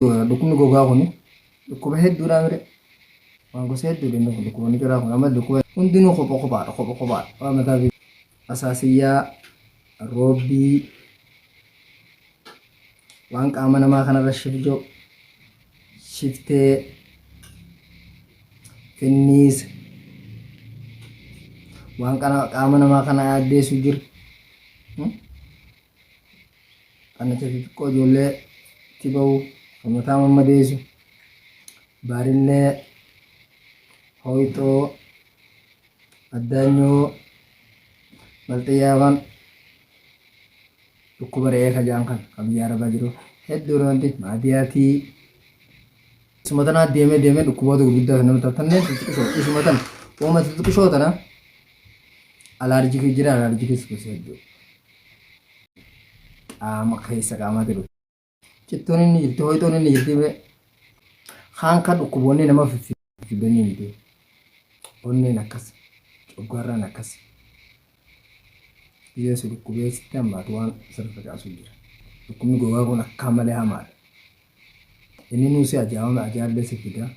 Dhukkubni gogaa kun dhukkuba hedduudhaan mire waan gosa hedduudha inni kun dhukkuboonni jiraa kun amma dhukkuba hundinuu kophaadha waan mataa fi asaasiyyaa roobbii waan qaama namaa kanarra shifjoo shiftee finniisa waan qaama namaa kana addeessu jiru kan xixiqqoo ijoollee itti ba'u kan mataa mammadeessu baarillee hoyxoo addaanyoo balxiyyaawwan dhukkuba re'ee kajaan kan biyya arabaa jiru hedduu wanti maadiyaatii isuma tanaa deemee dhukkuboota gurguddaa nama taatannee xixiqqishoo isuma tana uuma xixiqqishoo tana alaarjikii jira alaarjikii gosa hedduu qaama keessa qaamaa jiru cittoon inni jirti hoyxoon inni jirti kaan kan dhukkuboonni nama fiffidanii miti onneen akkas coggarraan akkas yesu dhukkubee sitti hammaatu waan sirriitti kaasuu jira dhukkubni gogaa kun akka malee hamaadha inni nuusi ajaa'illee si fidaa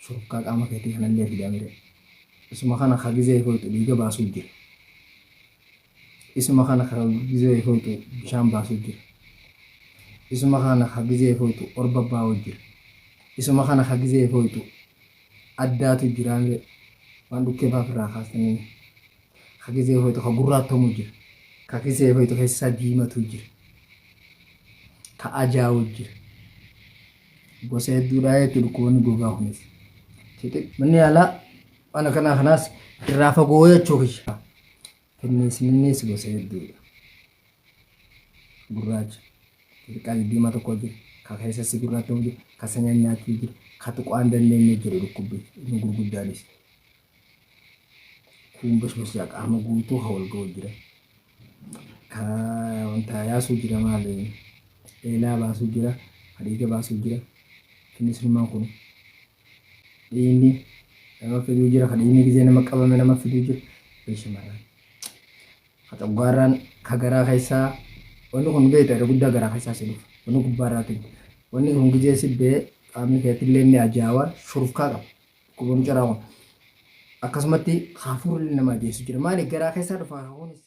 shurukkaa qaama keetii kanallee fidaa mire isuma kana hagizee hoyxu dhiiga baasuu jira isuma kana hagizee hoyxu bishaan baasuu jira isuma kana hagizee hoyxu orba baa'uu jira isuma kana hagizee hoyxu addaatu jira mire waan dhukkee baafirraa kaasanii hagizee hoyxu ka gurraattomuu jira ka hagizee hoyxu keessa diimatu jira ka ajaa'u jira gosa hedduudhaa jechuudha dhukkuboonni gogaa kunis manni yaalaa waan kanaas irraa fagoo jechuu kishaa finniis gosa hedduudha gurraacha xixiqqaa diimaa tokko jira ka keessatti gurraattomuu jira ka sanyaan nyaachuu jira ka tuqaan dandeenye jiru dhukkubbi inni gurguddaanis kun bashbashaa qaama guutuu hawal ga'u jira ka wanta yaasuu jira maali eelaa baasuu jira hadiiga baasuu jira finnisummaan kun dhiinni nama fiduu jira ka dhiinni gizee nama qabame nama fiduu jira beeshimaraan ka coggaarraan ka garaa keessaa wanni kun beektaa guddaa garaa keessaa si dhufa wanni gubbaarraatiin wanni kun gizee si bee qaamni keetillee inni ajaa'aa shurufkaa qaba dhukkuboonni ciraa kun akkasumatti hafuurri nama geessu jira maali garaa keessaa dhufa kunis